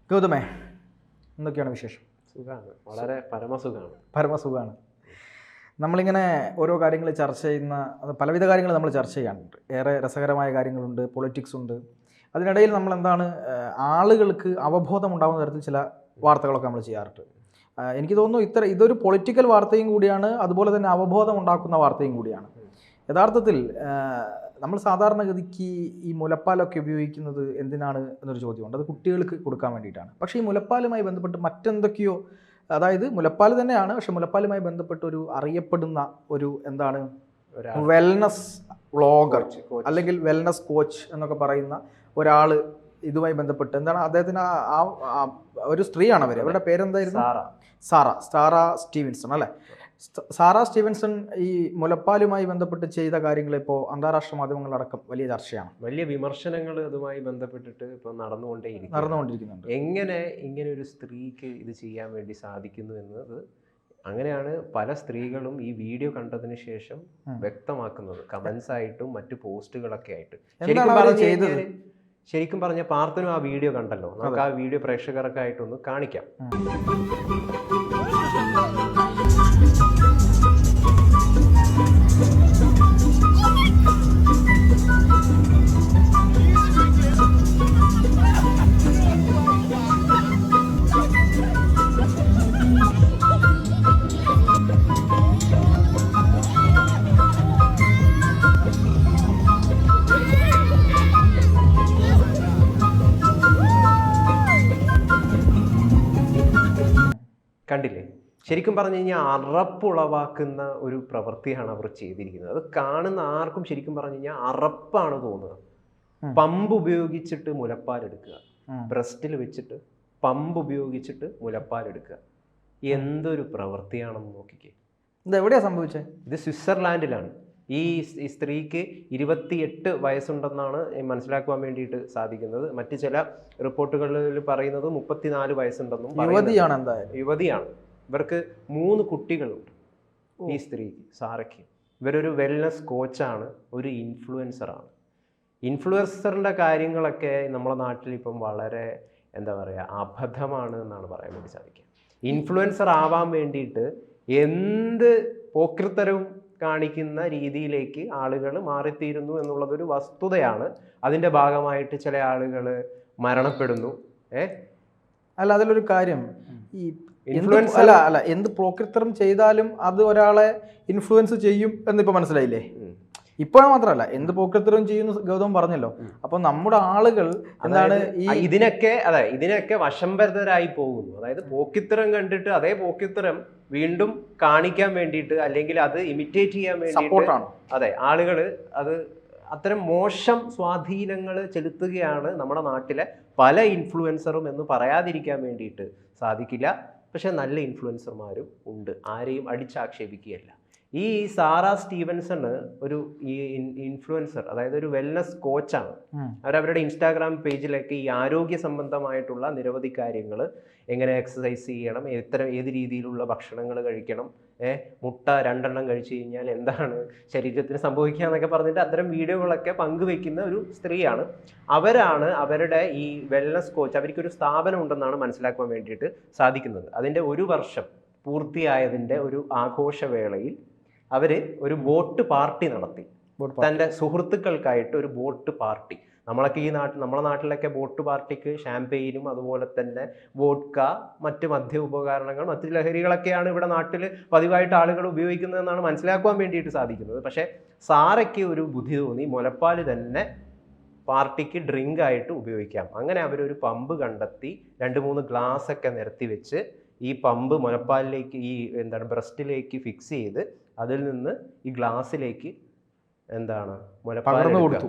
ഗൗതമേ, എന്തൊക്കെയാണ് വിശേഷം? സുഖമാണ്, വളരെ പരമസുഖമാണ്. നമ്മളിങ്ങനെ ഓരോ കാര്യങ്ങൾ ചർച്ച ചെയ്യുന്ന പലവിധ കാര്യങ്ങൾ നമ്മൾ ചർച്ച ചെയ്യാറുണ്ട്. ഏറെ രസകരമായ കാര്യങ്ങളുണ്ട്, പൊളിറ്റിക്സ് ഉണ്ട്. അതിനിടയിൽ നമ്മൾ എന്താണ് ആളുകൾക്ക് അവബോധം ഉണ്ടാകുന്ന തരത്തിൽ ചില വാർത്തകളൊക്കെ നമ്മൾ ചെയ്യാറുണ്ട്. എനിക്ക് തോന്നുന്നു ഇതൊരു പൊളിറ്റിക്കൽ വാർത്തയും കൂടിയാണ്, അതുപോലെ തന്നെ അവബോധം ഉണ്ടാക്കുന്ന വാർത്തയും കൂടിയാണ്. യഥാർത്ഥത്തിൽ നമ്മൾ സാധാരണഗതിക്ക് ഈ മുലപ്പാലൊക്കെ ഉപയോഗിക്കുന്നത് എന്തിനാണ് എന്നൊരു ചോദ്യമുണ്ട്. അത് കുട്ടികൾക്ക് കൊടുക്കാൻ വേണ്ടിയിട്ടാണ്. പക്ഷേ ഈ മുലപ്പാലുമായി ബന്ധപ്പെട്ട് മറ്റെന്തൊക്കെയോ, അതായത് മുലപ്പാൽ തന്നെയാണ്, പക്ഷെ മുലപ്പാലുമായി ബന്ധപ്പെട്ട് ഒരു അറിയപ്പെടുന്ന ഒരു എന്താണ് വെൽനസ് വ്ളോഗർ അല്ലെങ്കിൽ വെൽനസ് കോച്ച് എന്നൊക്കെ പറയുന്ന ഒരാൾ ഇതുമായി ബന്ധപ്പെട്ട് എന്താണ് അദ്ദേഹത്തിന് ഒരു സ്ത്രീയാണ് അവരുടെ പേരെന്തായിരുന്നു? സാറ സ്റ്റീവൻസൺ അല്ലേ? സാറ സ്റ്റീവൻസൺ ഈ മുലപ്പാലുമായി ബന്ധപ്പെട്ട് ചെയ്ത കാര്യങ്ങൾ ഇപ്പോൾ അന്താരാഷ്ട്ര മാധ്യമങ്ങളടക്കം വലിയ ചർച്ചയാണ്. വലിയ വിമർശനങ്ങൾ അതുമായി ബന്ധപ്പെട്ടിട്ട് ഇപ്പോൾ നടന്നുകൊണ്ടിരിക്കുന്നുണ്ട്. എങ്ങനെ ഇങ്ങനെ ഒരു സ്ത്രീക്ക് ഇത് ചെയ്യാൻ വേണ്ടി സാധിക്കുന്നു എന്നത് അങ്ങനെയാണ് പല സ്ത്രീകളും ഈ വീഡിയോ കണ്ടതിന് ശേഷം വ്യക്തമാക്കുന്നത്, കമന്റ്സ് ആയിട്ടും മറ്റു പോസ്റ്റുകളൊക്കെ ആയിട്ട്. ശരിക്കും പറഞ്ഞ പാർത്തനും ആ വീഡിയോ കണ്ടല്ലോ, നമുക്ക് ആ വീഡിയോ പ്രേക്ഷകർക്ക് ആയിട്ടൊന്ന് കാണിക്കാം. കണ്ടില്ലേ? ശരിക്കും പറഞ്ഞു കഴിഞ്ഞാൽ അറപ്പുളവാക്കുന്ന ഒരു പ്രവൃത്തിയാണ് അവർ ചെയ്തിരിക്കുന്നത്. അത് കാണുന്ന ആർക്കും ശരിക്കും പറഞ്ഞു കഴിഞ്ഞാൽ അറപ്പാണ് തോന്നുക. പമ്പ് ഉപയോഗിച്ചിട്ട് മുലപ്പാലെടുക്കുക, ബ്രസ്റ്റിൽ വെച്ചിട്ട് പമ്പ് ഉപയോഗിച്ചിട്ട് മുലപ്പാലെടുക്കുക. എന്തൊരു പ്രവൃത്തിയാണെന്ന് നോക്കിക്കേ. ഇത് എവിടെയാ സംഭവിച്ചത്? ഇത് സ്വിറ്റ്സർലാൻഡിലാണ്. ഈ സ്ത്രീക്ക് 28 വയസ്സുണ്ടെന്നാണ് മനസ്സിലാക്കുവാൻ വേണ്ടിയിട്ട് സാധിക്കുന്നത്. മറ്റു ചില റിപ്പോർട്ടുകളിൽ പറയുന്നത് 34 വയസ്സുണ്ടെന്നും. യുവതിയാണ്. ഇവർക്ക് 3 കുട്ടികളുണ്ട്. ഈ സ്ത്രീക്ക്, സാറയ്ക്ക്. ഇവരൊരു വെൽനസ് കോച്ചാണ്, ഒരു ഇൻഫ്ലുവൻസറാണ്. ഇൻഫ്ലുവൻസറിൻ്റെ കാര്യങ്ങളൊക്കെ നമ്മുടെ നാട്ടിൽ ഇപ്പം വളരെ അബദ്ധമാണ് എന്നാണ് പറയാൻ വേണ്ടി സാധിക്കുക. ഇൻഫ്ലുവൻസർ ആവാൻ വേണ്ടിയിട്ട് എന്ത് പോക്രിത്തരവും കാണിക്കുന്ന രീതിയിലേക്ക് ആളുകൾ മാറിത്തീരുന്നു എന്നുള്ളതൊരു വസ്തുതയാണ്. അതിൻ്റെ ഭാഗമായിട്ട് ചില ആളുകൾ മരണപ്പെടുന്നു. അല്ല, അതിലൊരു കാര്യം, ഈ എന്ത് പ്രോക്രിത്തരം ചെയ്താലും അത് ഒരാളെ ഇൻഫ്ലുവൻസ് ചെയ്യും എന്നിപ്പോ മനസ്സിലായില്ലേ? ഇപ്പോഴും മാത്രമല്ല, എന്ത് പോക്രിത്തരം ചെയ്യുന്നു ഗൗതം പറഞ്ഞല്ലോ. അപ്പൊ നമ്മുടെ ആളുകൾ എന്താണ് ഇതിനൊക്കെ വശംവദരായി പോകുന്നു. അതായത് പോക്കിത്തരം കണ്ടിട്ട് അതേ പോക്കിത്തരം വീണ്ടും കാണിക്കാൻ വേണ്ടിയിട്ട്, അല്ലെങ്കിൽ അത് ഇമിറ്റേറ്റ് ചെയ്യാൻ വേണ്ടിയിട്ട് അതെ ആളുകൾ അത് അത്തരം മോശം സ്വാധീനങ്ങൾ ചെലുത്തുകയാണ് നമ്മുടെ നാട്ടിലെ പല ഇൻഫ്ലുവൻസറും എന്ന് പറയാതിരിക്കാൻ വേണ്ടിയിട്ട് സാധിക്കില്ല. പക്ഷെ നല്ല ഇൻഫ്ലുവൻസർമാരും ഉണ്ട്, ആരെയും അടിച്ചാക്ഷേപിക്കുകയല്ല. ഈ സാറ സ്റ്റീവൻസണ് ഒരു ഇൻഫ്ലുവൻസർ, അതായത് ഒരു വെൽനസ് കോച്ചാണ്. അവരവരുടെ ഇൻസ്റ്റാഗ്രാം പേജിലൊക്കെ ഈ ആരോഗ്യ സംബന്ധമായിട്ടുള്ള നിരവധി കാര്യങ്ങൾ, എങ്ങനെ എക്സസൈസ് ചെയ്യണം, ഏത് രീതിയിലുള്ള ഭക്ഷണങ്ങൾ കഴിക്കണം, മുട്ട 2 എണ്ണം കഴിച്ചു കഴിഞ്ഞാൽ എന്താണ് ശരീരത്തിന് സംഭവിക്കുക എന്നൊക്കെ പറഞ്ഞിട്ട് അത്തരം വീഡിയോകളൊക്കെ പങ്കുവെക്കുന്ന ഒരു സ്ത്രീയാണ്. അവരാണ് അവരുടെ ഈ വെൽനസ് കോച്ച്, അവർക്കൊരു സ്ഥാപനം ഉണ്ടെന്നാണ് മനസ്സിലാക്കുവാൻ വേണ്ടിയിട്ട് സാധിക്കുന്നത്. അതിൻ്റെ 1 വർഷം പൂർത്തിയായതിൻ്റെ ഒരു ആഘോഷവേളയിൽ അവര് ഒരു ബോട്ട് പാർട്ടി നടത്തി. തൻ്റെ സുഹൃത്തുക്കൾക്കായിട്ട് ഒരു ബോട്ട് പാർട്ടി. നമ്മളെ നാട്ടിലൊക്കെ ബോട്ട് പാർട്ടിക്ക് ഷാമ്പെയിനും അതുപോലെ തന്നെ വോഡ്ക, മറ്റ് മദ്യ ഉപകരണങ്ങൾ, മറ്റ് ലഹരികളൊക്കെയാണ് ഇവിടെ നാട്ടിൽ പതിവായിട്ട് ആളുകൾ ഉപയോഗിക്കുന്നതെന്നാണ് മനസ്സിലാക്കുവാൻ വേണ്ടിയിട്ട് സാധിക്കുന്നത്. പക്ഷേ സാറയ്ക്ക് ഒരു ബുദ്ധി തോന്നി, മുലപ്പാൽ തന്നെ പാർട്ടിക്ക് ഡ്രിങ്ക് ആയിട്ട് ഉപയോഗിക്കാം. അങ്ങനെ അവരൊരു പമ്പ് കണ്ടെത്തി 2-3 ഗ്ലാസ് ഒക്കെ നിരത്തി വെച്ച് ഈ പമ്പ് മുലപ്പാലിലേക്ക്, ബ്രസ്റ്റിലേക്ക് ഫിക്സ് ചെയ്ത് അതിൽ നിന്ന് ഈ ഗ്ലാസ്സിലേക്ക് മുലപ്പാൽ കൊടുത്തു.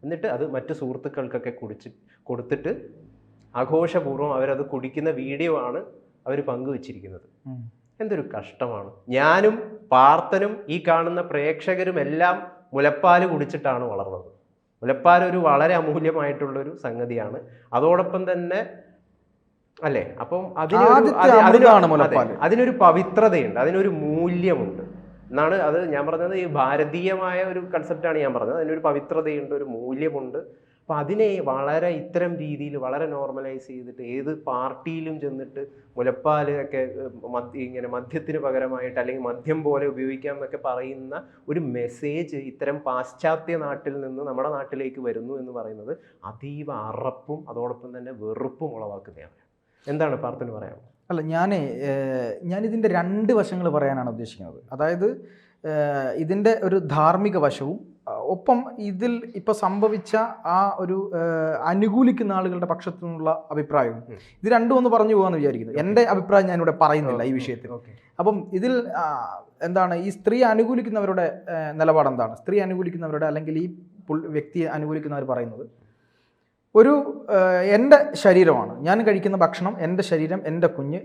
എന്നിട്ട് അത് മറ്റു സുഹൃത്തുക്കൾക്കൊക്കെ കൊടുത്തിട്ട് ആഘോഷപൂർവ്വം അവരത് കുടിക്കുന്ന വീഡിയോ ആണ് അവർ പങ്കുവച്ചിരിക്കുന്നത്. എന്തൊരു കഷ്ടമാണ്. ഞാനും പാർത്തനും ഈ കാണുന്ന പ്രേക്ഷകരും എല്ലാം മുലപ്പാൽ കുടിച്ചിട്ടാണ് വളർന്നത്. മുലപ്പാൽ ഒരു വളരെ അമൂല്യമായിട്ടുള്ളൊരു സംഗതിയാണ്. അതോടൊപ്പം തന്നെ അല്ലേ, അപ്പം അതിനൊരു പവിത്രതയുണ്ട്, അതിനൊരു മൂല്യമുണ്ട് എന്നാണ് അത് ഞാൻ പറഞ്ഞത്. ഈ ഭാരതീയമായ ഒരു കൺസെപ്റ്റാണ് ഞാൻ പറഞ്ഞത്. അതിനൊരു പവിത്രതയുണ്ട്, ഒരു മൂല്യമുണ്ട്. അപ്പം അതിനെ വളരെ ഇത്തരം രീതിയിൽ വളരെ നോർമലൈസ് ചെയ്തിട്ട് ഏത് പാർട്ടിയിലും ചെന്നിട്ട് മുലപ്പാൽ ഒക്കെ ഇങ്ങനെ മദ്യത്തിന് പകരമായിട്ട് അല്ലെങ്കിൽ മദ്യം പോലെ ഉപയോഗിക്കാം എന്നൊക്കെ പറയുന്ന ഒരു മെസ്സേജ് ഇത്തരം പാശ്ചാത്യ നാട്ടിൽ നിന്ന് നമ്മുടെ നാട്ടിലേക്ക് വരുന്നു എന്ന് പറയുന്നത് അതീവ അറപ്പും അതോടൊപ്പം തന്നെ വെറുപ്പും ഉളവാക്കുന്നതാണ്. എന്താണ് പാർത്ഥന് പറയാൻ? അല്ല, ഞാനിതിൻ്റെ രണ്ട് വശങ്ങൾ പറയാനാണ് ഉദ്ദേശിക്കുന്നത്. അതായത് ഇതിൻ്റെ ഒരു ധാർമ്മിക വശവും ഒപ്പം ഇതിൽ ഇപ്പോൾ സംഭവിച്ച ആ ഒരു അനുകൂലിക്കുന്ന ആളുകളുടെ പക്ഷത്തു നിന്നുള്ള അഭിപ്രായവും, ഇത് രണ്ടും ഒന്ന് പറഞ്ഞു പോകാമെന്ന് വിചാരിക്കുന്നത്. എൻ്റെ അഭിപ്രായം ഞാനിവിടെ പറയുന്നില്ല ഈ വിഷയത്തിൽ. അപ്പം ഇതിൽ എന്താണ് ഈ സ്ത്രീ അനുകൂലിക്കുന്നവരുടെ നിലപാട് എന്താണ്? സ്ത്രീ അനുകൂലിക്കുന്നവരുടെ അല്ലെങ്കിൽ ഈ വ്യക്തിയെ അനുകൂലിക്കുന്നവർ പറയുന്നത് എൻ്റെ ശരീരമാണ്, ഞാൻ കഴിക്കുന്ന ഭക്ഷണം, എൻ്റെ ശരീരം, എൻ്റെ കുഞ്ഞ്,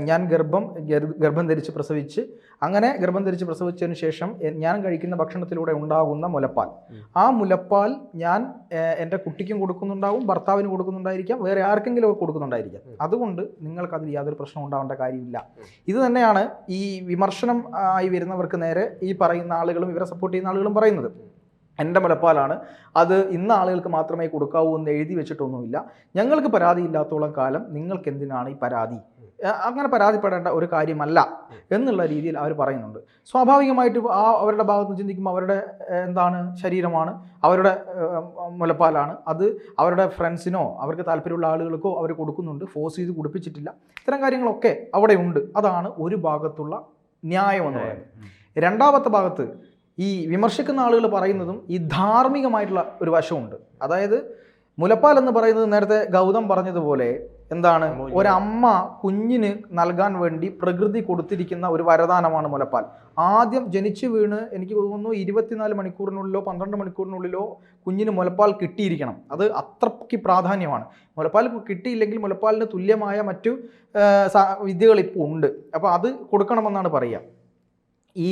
ഞാൻ ഗർഭം ധരിച്ച് പ്രസവിച്ച്, അങ്ങനെ ഗർഭം ധരിച്ച് പ്രസവിച്ചതിന് ശേഷം ഞാൻ കഴിക്കുന്ന ഭക്ഷണത്തിലൂടെ ഉണ്ടാകുന്ന മുലപ്പാൽ, ആ മുലപ്പാൽ ഞാൻ എൻ്റെ കുട്ടിക്കും കൊടുക്കുന്നുണ്ടാവും, ഭർത്താവിന് കൊടുക്കുന്നുണ്ടായിരിക്കാം, വേറെ ആർക്കെങ്കിലും ഒക്കെ കൊടുക്കുന്നുണ്ടായിരിക്കാം. അതുകൊണ്ട് നിങ്ങൾക്കതിൽ യാതൊരു പ്രശ്നം ഉണ്ടാവേണ്ട കാര്യമില്ല. ഇത് തന്നെയാണ് ഈ വിമർശനം ആയി വരുന്നവർക്ക് നേരെ ഈ പറയുന്ന ആളുകളും ഇവരെ സപ്പോർട്ട് ചെയ്യുന്ന ആളുകളും പറയുന്നത്. എൻ്റെ മുലപ്പാലാണ്, അത് ഇന്ന ആളുകൾക്ക് മാത്രമേ കൊടുക്കാവൂ എന്ന് എഴുതി വെച്ചിട്ടൊന്നുമില്ല. ഞങ്ങൾക്ക് പരാതി ഇല്ലാത്തോളം കാലം നിങ്ങൾക്ക് എന്തിനാണ് ഈ പരാതി? അങ്ങനെ പരാതിപ്പെടേണ്ട ഒരു കാര്യമല്ല എന്നുള്ള രീതിയിൽ അവർ പറയുന്നുണ്ട്. സ്വാഭാവികമായിട്ട് അവരുടെ ഭാഗത്ത് നിന്ന് ചിന്തിക്കുമ്പോൾ അവരുടെ ശരീരമാണ്, അവരുടെ മുലപ്പാലാണ്, അത് അവരുടെ ഫ്രണ്ട്സിനോ അവർക്ക് താല്പര്യമുള്ള ആളുകൾക്കോ അവർ കൊടുക്കുന്നുണ്ട്, ഫോഴ്സ് ചെയ്ത് കുടിപ്പിച്ചിട്ടില്ല. ഇത്തരം കാര്യങ്ങളൊക്കെ അവിടെ ഉണ്ട്. അതാണ് ഒരു ഭാഗത്തുള്ള ന്യായമെന്ന് പറയുന്നത്. രണ്ടാമത്തെ ഭാഗത്ത് ഈ വിമർശിക്കുന്ന ആളുകൾ പറയുന്നതും ഈ ധാർമ്മികമായിട്ടുള്ള ഒരു വശമുണ്ട്. അതായത് മുലപ്പാൽ എന്ന് പറയുന്നത് നേരത്തെ ഗൗതം പറഞ്ഞതുപോലെ ഒരമ്മ കുഞ്ഞിന് നൽകാൻ വേണ്ടി പ്രകൃതി കൊടുത്തിരിക്കുന്ന ഒരു വരദാനമാണ് മുലപ്പാൽ. ആദ്യം ജനിച്ചു വീണ് എനിക്ക് തോന്നുന്നു 24 മണിക്കൂറിനുള്ളിലോ 12 മണിക്കൂറിനുള്ളിലോ കുഞ്ഞിന് മുലപ്പാൽ കിട്ടിയിരിക്കണം. അത് അത്രയ്ക്ക് പ്രാധാന്യമാണ്. മുലപ്പാൽ കിട്ടിയില്ലെങ്കിൽ മുലപ്പാലിന് തുല്യമായ മറ്റു വിദ്യകൾ ഇപ്പോൾ ഉണ്ട്. അപ്പോൾ അത് കൊടുക്കണമെന്നാണ് പറയുക. ഈ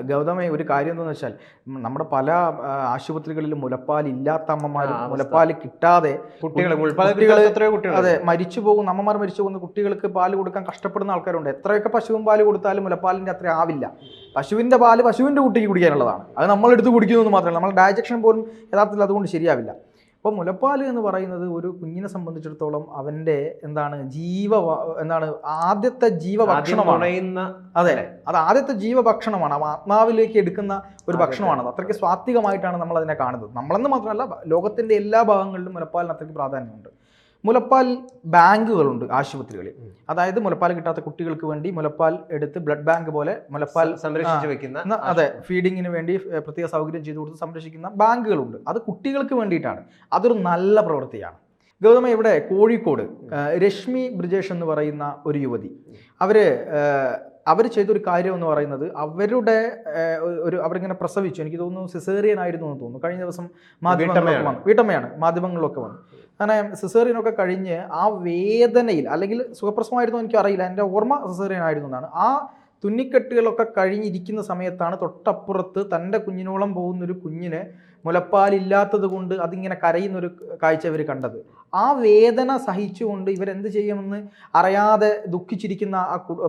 ഗൗതമേ, ഒരു കാര്യം എന്താണെന്ന് വെച്ചാൽ നമ്മുടെ പല ആശുപത്രികളിലും മുലപ്പാൽ ഇല്ലാത്ത അമ്മമാരും മുലപ്പാൽ കിട്ടാതെ മരിച്ചു പോകുന്ന അമ്മമാർ, മരിച്ചു പോകുന്ന കുട്ടികൾക്ക് പാല് കൊടുക്കാൻ കഷ്ടപ്പെടുന്ന ആൾക്കാരുണ്ട്. എത്രയൊക്കെ പശുവും പാല് കൊടുത്താലും മുലപ്പാലിൻ്റെ അത്ര ആവില്ല. പശുവിൻ്റെ പാല് പശുവിൻ്റെ കുട്ടിക്ക് കുടിക്കാനുള്ളതാണ്, അത് നമ്മളെടുത്ത് കുടിക്കുന്നതെന്ന് മാത്രമല്ല, നമ്മൾ ഡയജഷൻ പോലും യഥാർത്ഥത്തിൽ അതുകൊണ്ട് ശരിയാവില്ല. അപ്പോൾ മുലപ്പാൽ എന്ന് പറയുന്നത് ഒരു കുഞ്ഞിനെ സംബന്ധിച്ചിടത്തോളം അവൻ്റെ ആദ്യത്തെ ജീവഭക്ഷണമാണ്. അതെ, അത് ആദ്യത്തെ ജീവഭക്ഷണമാണ്. ആത്മാവിലേക്ക് എടുക്കുന്ന ഒരു ഭക്ഷണമാണ്. അത്രയ്ക്ക് സ്വാത്വികമായിട്ടാണ് നമ്മൾ അതിനെ കാണുന്നത്. നമ്മളെന്ന് മാത്രമല്ല, ലോകത്തിൻ്റെ എല്ലാ ഭാഗങ്ങളിലും മുലപ്പാലിന് അത്രയ്ക്ക് പ്രാധാന്യമുണ്ട്. മുലപ്പാൽ ബാങ്കുകളുണ്ട് ആശുപത്രികളിൽ. അതായത് മുലപ്പാൽ കിട്ടാത്ത കുട്ടികൾക്ക് വേണ്ടി മുലപ്പാൽ എടുത്ത് ബ്ലഡ് ബാങ്ക് പോലെ മുലപ്പാൽ സംരക്ഷിച്ച് വെക്കുന്ന, അതെ, ഫീഡിങ്ങിന് വേണ്ടി പ്രത്യേക സൗകര്യം ചെയ്തു കൊടുത്ത് സംരക്ഷിക്കുന്ന ബാങ്കുകളുണ്ട്. അത് കുട്ടികൾക്ക് വേണ്ടിയിട്ടാണ്. അതൊരു നല്ല പ്രവൃത്തിയാണ്. ഗൗതമ, ഇവിടെ കോഴിക്കോട് രശ്മി ബ്രിജേഷ് എന്ന് പറയുന്ന ഒരു യുവതി, അവർ ചെയ്തൊരു കാര്യം എന്ന് പറയുന്നത്, അവരിങ്ങനെ പ്രസവിച്ചു, എനിക്ക് തോന്നുന്നു സിസേറിയൻ ആയിരുന്നു എന്ന് തോന്നുന്നു. കഴിഞ്ഞ ദിവസം വീട്ടമ്മയാണ്, മാധ്യമങ്ങളിലൊക്കെ വന്നു. അങ്ങനെ സിസേറിയനൊക്കെ കഴിഞ്ഞ് ആ വേദനയിൽ, അല്ലെങ്കിൽ സുഖപ്രസവമായിരുന്നു എനിക്കറിയില്ല, എൻ്റെ ഓർമ്മ സിസേറിയൻ ആയിരുന്നു എന്നാണ്. ആ തുന്നിക്കെട്ടുകളൊക്കെ കഴിഞ്ഞിരിക്കുന്ന സമയത്താണ് തൊട്ടപ്പുറത്ത് തൻ്റെ കുഞ്ഞിനോളം പോകുന്നൊരു കുഞ്ഞിന് മുലപ്പാലില്ലാത്തത് കൊണ്ട് അതിങ്ങനെ കരയുന്നൊരു കാഴ്ച ഇവർ കണ്ടത്. ആ വേദന സഹിച്ചുകൊണ്ട് ഇവരെന്ത് ചെയ്യുമെന്ന് അറിയാതെ ദുഃഖിച്ചിരിക്കുന്ന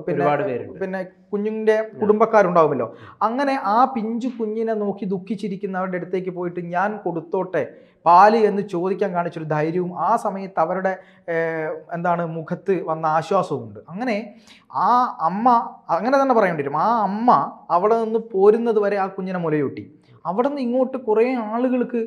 പിന്നെ കുഞ്ഞിൻ്റെ കുടുംബക്കാരുണ്ടാവുമല്ലോ. അങ്ങനെ ആ പിഞ്ചു കുഞ്ഞിനെ നോക്കി ദുഃഖിച്ചിരിക്കുന്നവരുടെ അടുത്തേക്ക് പോയിട്ട് ഞാൻ കൊടുത്തോട്ടെ പാല് എന്ന് ചോദിക്കാൻ കാണിച്ചൊരു ധൈര്യവും ആ സമയത്ത് അവരുടെ മുഖത്ത് വന്ന ആശ്വാസവുമുണ്ട്. അങ്ങനെ ആ അമ്മ, അങ്ങനെ തന്നെ പറയേണ്ടി വരും, ആ അമ്മ അവിടെ നിന്ന് പോരുന്നത് വരെ ആ കുഞ്ഞിനെ മുലയൂട്ടി. അവിടെ നിന്ന് ഇങ്ങോട്ട് കുറേ ആളുകൾക്ക്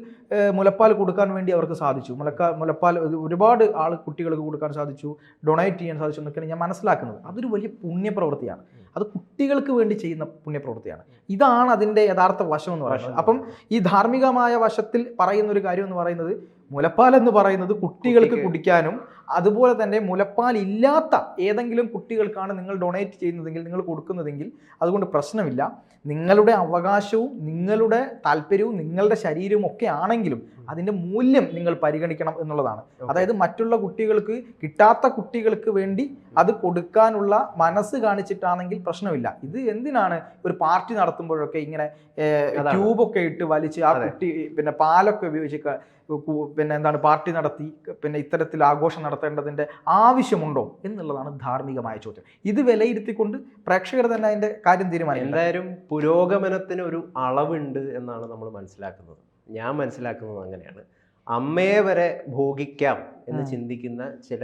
മുലപ്പാൽ കൊടുക്കാൻ വേണ്ടി അവർക്ക് സാധിച്ചു. മുലപ്പാൽ ഒരുപാട് കുട്ടികൾക്ക് കൊടുക്കാൻ സാധിച്ചു, ഡൊണേറ്റ് ചെയ്യാൻ സാധിച്ചു എന്നൊക്കെയാണ് ഞാൻ മനസ്സിലാക്കുന്നത്. അതൊരു വലിയ പുണ്യപ്രവൃത്തിയാണ്. അത് കുട്ടികൾക്ക് വേണ്ടി ചെയ്യുന്ന പുണ്യപ്രവൃത്തിയാണ്. ഇതാണ് അതിൻ്റെ യഥാർത്ഥ വശം എന്ന് പറയുന്നത്. അപ്പം ഈ ധാർമ്മികമായ വശത്തിൽ പറയുന്ന ഒരു കാര്യം എന്ന് പറയുന്നത്, മുലപ്പാൽ എന്ന് പറയുന്നത് കുട്ടികൾക്ക് കുടിക്കാനും, അതുപോലെ തന്നെ മുലപ്പാൽ ഇല്ലാത്ത ഏതെങ്കിലും കുട്ടികൾക്കാണ് നിങ്ങൾ ഡൊണേറ്റ് ചെയ്യുന്നതെങ്കിൽ, നിങ്ങൾ കൊടുക്കുന്നതെങ്കിൽ അതുകൊണ്ട് പ്രശ്നമില്ല. നിങ്ങളുടെ അവകാശവും നിങ്ങളുടെ താല്പര്യവും നിങ്ങളുടെ ശരീരവും ഒക്കെ ആണെങ്കിലും അതിൻ്റെ മൂല്യം നിങ്ങൾ പരിഗണിക്കണം എന്നുള്ളതാണ്. അതായത് മറ്റുള്ള കുട്ടികൾക്ക്, കിട്ടാത്ത കുട്ടികൾക്ക് വേണ്ടി അത് കൊടുക്കാനുള്ള മനസ്സ് കാണിച്ചിട്ടാണെങ്കിൽ പ്രശ്നമില്ല. ഇത് എന്തിനാണ് ഒരു പാർട്ടി നടത്തുമ്പോഴൊക്കെ ഇങ്ങനെ ട്യൂബൊക്കെ ഇട്ട് വലിച്ച് ആ കുട്ടി പിന്നെ പാലൊക്കെ ഉപയോഗിച്ച് പാർട്ടി നടത്തി ഇത്തരത്തിൽ ആഘോഷം നടത്തേണ്ടതിൻ്റെ ആവശ്യമുണ്ടോ എന്നുള്ളതാണ് ധാർമ്മികമായ ചോദ്യം. ഇത് വിലയിരുത്തിക്കൊണ്ട് പ്രേക്ഷകർ തന്നെ അതിൻ്റെ കാര്യം തീരുമാനിക്കും. എന്തായാലും പുരോഗമനത്തിന് ഒരു അളവുണ്ട് എന്നാണ് നമ്മൾ മനസ്സിലാക്കുന്നത്. ഞാൻ മനസ്സിലാക്കുന്നത് അങ്ങനെയാണ്. അമ്മയെ വരെ ഭോഗിക്കാം എന്ന് ചിന്തിക്കുന്ന ചില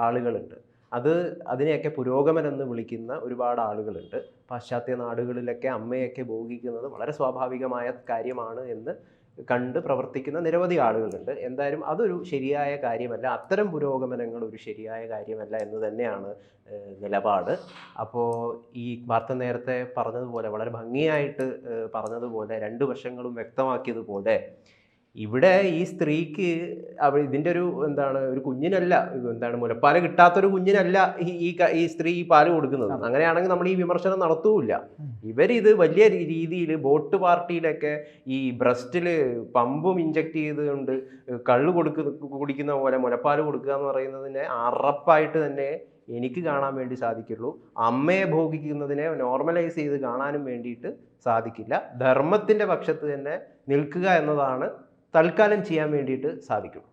ആളുകളുണ്ട്. അതിനെയൊക്കെ പുരോഗമനം എന്ന് വിളിക്കുന്ന ഒരുപാട് ആളുകളുണ്ട്. പാശ്ചാത്യ നാടുകളിലൊക്കെ അമ്മയൊക്കെ ഭോഗിക്കുന്നത് വളരെ സ്വാഭാവികമായ കാര്യമാണ് എന്ന് കണ്ട് പ്രവർത്തിക്കുന്ന നിരവധി ആളുകളുണ്ട്. എന്തായാലും അതൊരു ശരിയായ കാര്യമല്ല, അത്തരം പുരോഗമനങ്ങൾ ഒരു ശരിയായ കാര്യമല്ല എന്ന് തന്നെയാണ് നിലപാട്. അപ്പോൾ ഈ വാർത്ത നേരത്തെ പറഞ്ഞതുപോലെ, വളരെ ഭംഗിയായിട്ട് പറഞ്ഞതുപോലെ, രണ്ട് വശങ്ങളും വ്യക്തമാക്കിയതുപോലെ, ഇവിടെ ഈ സ്ത്രീക്ക് ഇതിൻ്റെ ഒരു കുഞ്ഞിനല്ല, മുലപ്പാല് കിട്ടാത്തൊരു കുഞ്ഞിനല്ല ഈ സ്ത്രീ ഈ പാല് കൊടുക്കുന്നത്. അങ്ങനെയാണെങ്കിൽ നമ്മൾ ഈ വിമർശനം നടത്തൂല്ല. ഇവരിത് വലിയ രീതിയിൽ ബോട്ട് പാർട്ടിയിലൊക്കെ ഈ ബ്രസ്റ്റിൽ പമ്പും ഇഞ്ചക്ട് ചെയ്തുകൊണ്ട് കള്ള് കുടിക്കുന്ന പോലെ മുലപ്പാല് കൊടുക്കുക എന്ന് പറയുന്നതിനെ അറപ്പായിട്ട് തന്നെ എനിക്ക് കാണാൻ വേണ്ടി സാധിക്കുള്ളൂ. അമ്മയെ ഭോഗിക്കുന്നതിനെ നോർമലൈസ് ചെയ്ത് കാണാനും വേണ്ടിയിട്ട് സാധിക്കില്ല. ധർമ്മത്തിൻ്റെ പക്ഷത്ത് തന്നെ നിൽക്കുക എന്നതാണ് തൽക്കാലം ചെയ്യാൻ വേണ്ടിയിട്ട് സാധിക്കും.